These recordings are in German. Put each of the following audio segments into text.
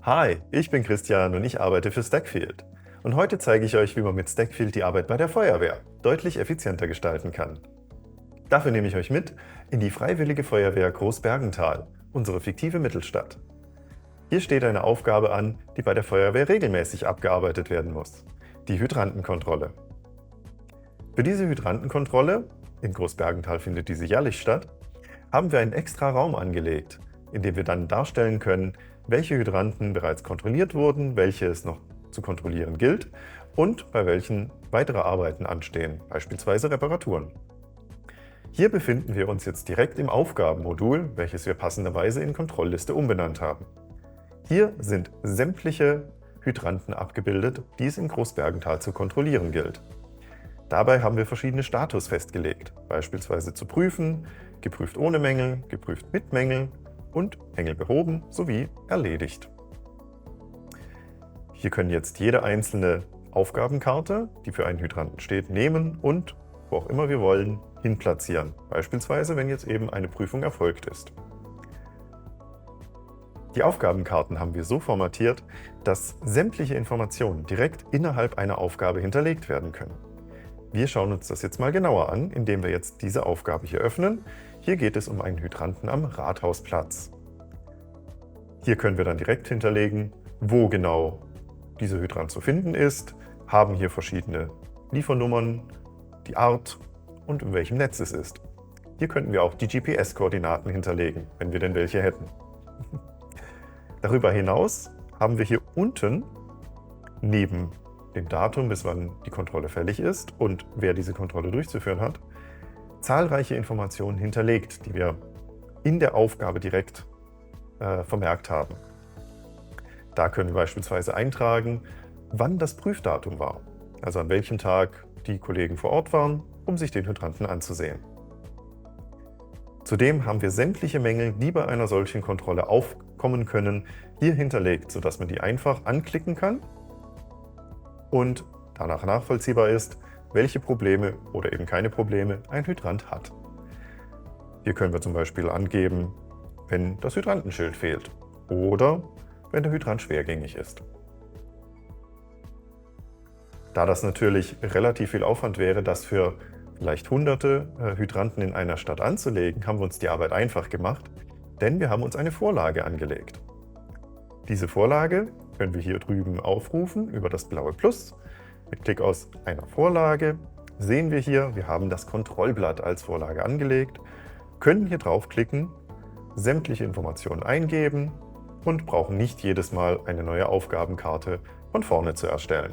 Hi, ich bin Christian und ich arbeite für Stackfield. Und heute zeige ich euch, wie man mit Stackfield die Arbeit bei der Feuerwehr deutlich effizienter gestalten kann. Dafür nehme ich euch mit in die Freiwillige Feuerwehr Großbergenthal, unsere fiktive Mittelstadt. Hier steht eine Aufgabe an, die bei der Feuerwehr regelmäßig abgearbeitet werden muss: die Hydrantenkontrolle. Für diese Hydrantenkontrolle, in Großbergenthal findet diese jährlich statt, haben wir einen extra Raum angelegt, in dem wir dann darstellen können, welche Hydranten bereits kontrolliert wurden, welche es noch zu kontrollieren gilt und bei welchen weitere Arbeiten anstehen, beispielsweise Reparaturen. Hier befinden wir uns jetzt direkt im Aufgabenmodul, welches wir passenderweise in Kontrollliste umbenannt haben. Hier sind sämtliche Hydranten abgebildet, die es in Großbergenthal zu kontrollieren gilt. Dabei haben wir verschiedene Status festgelegt, beispielsweise zu prüfen, geprüft ohne Mängel, geprüft mit Mängeln und Mängel behoben sowie erledigt. Hier können jetzt jede einzelne Aufgabenkarte, die für einen Hydranten steht, nehmen und, wo auch immer wir wollen, hinplatzieren. Beispielsweise, wenn jetzt eben eine Prüfung erfolgt ist. Die Aufgabenkarten haben wir so formatiert, dass sämtliche Informationen direkt innerhalb einer Aufgabe hinterlegt werden können. Wir schauen uns das jetzt mal genauer an, indem wir jetzt diese Aufgabe hier öffnen. Hier geht es um einen Hydranten am Rathausplatz. Hier können wir dann direkt hinterlegen, wo genau dieser Hydrant zu finden ist, haben hier verschiedene Liefernummern, die Art und in welchem Netz es ist. Hier könnten wir auch die GPS-Koordinaten hinterlegen, wenn wir denn welche hätten. Darüber hinaus haben wir hier unten neben dem Datum, bis wann die Kontrolle fällig ist und wer diese Kontrolle durchzuführen hat, zahlreiche Informationen hinterlegt, die wir in der Aufgabe direkt vermerkt haben. Da können wir beispielsweise eintragen, wann das Prüfdatum war, also an welchem Tag die Kollegen vor Ort waren, um sich den Hydranten anzusehen. Zudem haben wir sämtliche Mängel, die bei einer solchen Kontrolle aufkommen können, hier hinterlegt, sodass man die einfach anklicken kann und danach nachvollziehbar ist, welche Probleme oder eben keine Probleme ein Hydrant hat. Hier können wir zum Beispiel angeben, wenn das Hydrantenschild fehlt oder wenn der Hydrant schwergängig ist. Da das natürlich relativ viel Aufwand wäre, das für vielleicht hunderte Hydranten in einer Stadt anzulegen, haben wir uns die Arbeit einfach gemacht, denn wir haben uns eine Vorlage angelegt. Diese Vorlage können wir hier drüben aufrufen über das blaue Plus. Mit Klick aus einer Vorlage sehen wir hier, wir haben das Kontrollblatt als Vorlage angelegt, können hier draufklicken, sämtliche Informationen eingeben und brauchen nicht jedes Mal eine neue Aufgabenkarte von vorne zu erstellen.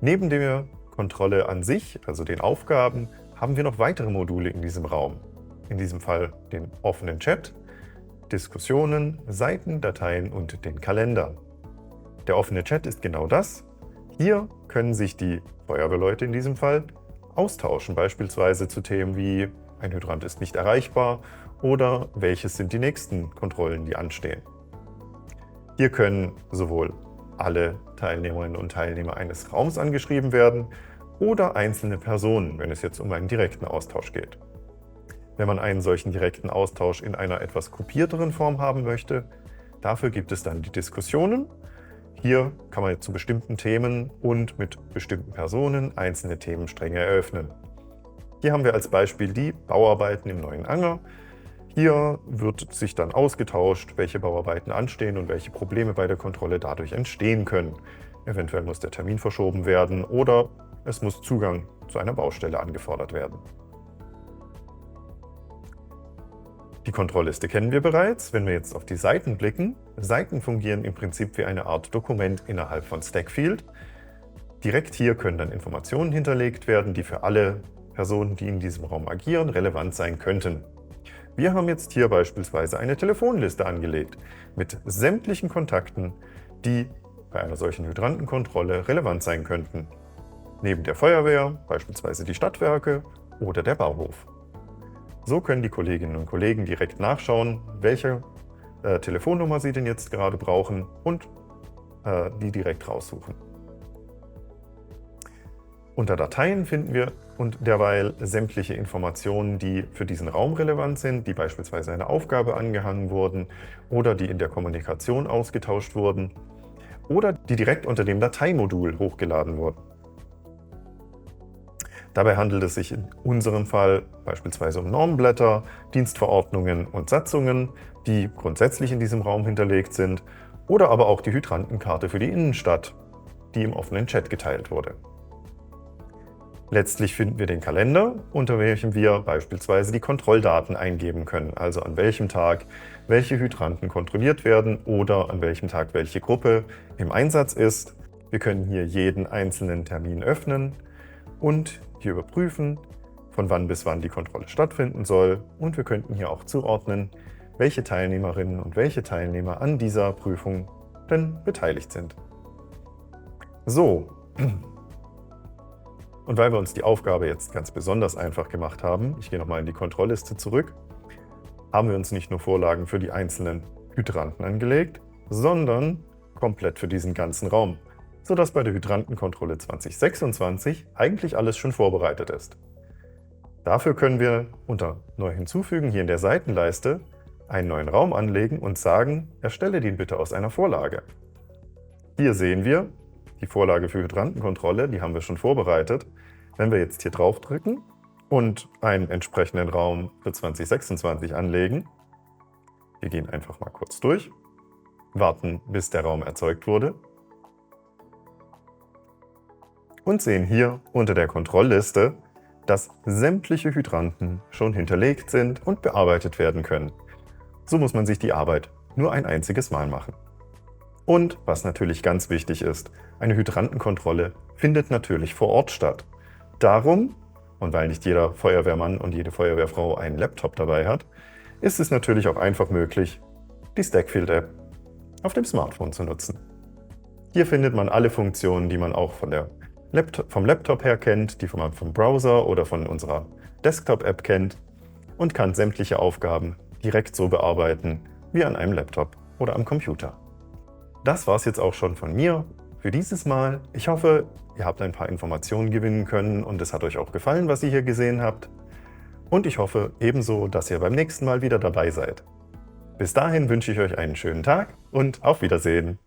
Neben der Kontrolle an sich, also den Aufgaben, haben wir noch weitere Module in diesem Raum. In diesem Fall den offenen Chat, Diskussionen, Seiten, Dateien und den Kalender. Der offene Chat ist genau das. Hier können sich die Feuerwehrleute in diesem Fall austauschen, beispielsweise zu Themen wie ein Hydrant ist nicht erreichbar oder welches sind die nächsten Kontrollen, die anstehen. Hier können sowohl alle Teilnehmerinnen und Teilnehmer eines Raums angeschrieben werden oder einzelne Personen, wenn es jetzt um einen direkten Austausch geht. Wenn man einen solchen direkten Austausch in einer etwas gruppierteren Form haben möchte, dafür gibt es dann die Diskussionen. Hier kann man zu bestimmten Themen und mit bestimmten Personen einzelne Themenstränge eröffnen. Hier haben wir als Beispiel die Bauarbeiten im neuen Anger. Hier wird sich dann ausgetauscht, welche Bauarbeiten anstehen und welche Probleme bei der Kontrolle dadurch entstehen können. Eventuell muss der Termin verschoben werden oder es muss Zugang zu einer Baustelle angefordert werden. Die Kontrollliste kennen wir bereits. Wenn wir jetzt auf die Seiten blicken, Seiten fungieren im Prinzip wie eine Art Dokument innerhalb von Stackfield. Direkt hier können dann Informationen hinterlegt werden, die für alle Personen, die in diesem Raum agieren, relevant sein könnten. Wir haben jetzt hier beispielsweise eine Telefonliste angelegt mit sämtlichen Kontakten, die bei einer solchen Hydrantenkontrolle relevant sein könnten. Neben der Feuerwehr beispielsweise die Stadtwerke oder der Bauhof. So können die Kolleginnen und Kollegen direkt nachschauen, welche Telefonnummer sie denn jetzt gerade brauchen und die direkt raussuchen. Unter Dateien finden wir und derweil sämtliche Informationen, die für diesen Raum relevant sind, die beispielsweise einer Aufgabe angehangen wurden oder die in der Kommunikation ausgetauscht wurden oder die direkt unter dem Dateimodul hochgeladen wurden. Dabei handelt es sich in unserem Fall beispielsweise um Normenblätter, Dienstverordnungen und Satzungen, die grundsätzlich in diesem Raum hinterlegt sind, oder aber auch die Hydrantenkarte für die Innenstadt, die im offenen Chat geteilt wurde. Letztlich finden wir den Kalender, unter welchem wir beispielsweise die Kontrolldaten eingeben können, also an welchem Tag welche Hydranten kontrolliert werden oder an welchem Tag welche Gruppe im Einsatz ist. Wir können hier jeden einzelnen Termin öffnen und hier überprüfen, von wann bis wann die Kontrolle stattfinden soll, und wir könnten hier auch zuordnen, welche Teilnehmerinnen und welche Teilnehmer an dieser Prüfung denn beteiligt sind. So. Und weil wir uns die Aufgabe jetzt ganz besonders einfach gemacht haben, ich gehe nochmal in die Kontrollliste zurück, haben wir uns nicht nur Vorlagen für die einzelnen Hydranten angelegt, sondern komplett für diesen ganzen Raum, sodass bei der Hydrantenkontrolle 2026 eigentlich alles schon vorbereitet ist. Dafür können wir unter Neu hinzufügen hier in der Seitenleiste einen neuen Raum anlegen und sagen, erstelle den bitte aus einer Vorlage. Hier sehen wir, die Vorlage für Hydrantenkontrolle, die haben wir schon vorbereitet. Wenn wir jetzt hier draufdrücken und einen entsprechenden Raum für 2026 anlegen, wir gehen einfach mal kurz durch, warten, bis der Raum erzeugt wurde und sehen hier unter der Kontrollliste, dass sämtliche Hydranten schon hinterlegt sind und bearbeitet werden können. So muss man sich die Arbeit nur ein einziges Mal machen. Und was natürlich ganz wichtig ist, eine Hydrantenkontrolle findet natürlich vor Ort statt. Darum, und weil nicht jeder Feuerwehrmann und jede Feuerwehrfrau einen Laptop dabei hat, ist es natürlich auch einfach möglich, die Stackfield-App auf dem Smartphone zu nutzen. Hier findet man alle Funktionen, die man auch vom Laptop her kennt, die man vom Browser oder von unserer Desktop-App kennt, und kann sämtliche Aufgaben direkt so bearbeiten wie an einem Laptop oder am Computer. Das war es jetzt auch schon von mir für dieses Mal. Ich hoffe, ihr habt ein paar Informationen gewinnen können und es hat euch auch gefallen, was ihr hier gesehen habt. Und ich hoffe ebenso, dass ihr beim nächsten Mal wieder dabei seid. Bis dahin wünsche ich euch einen schönen Tag und auf Wiedersehen.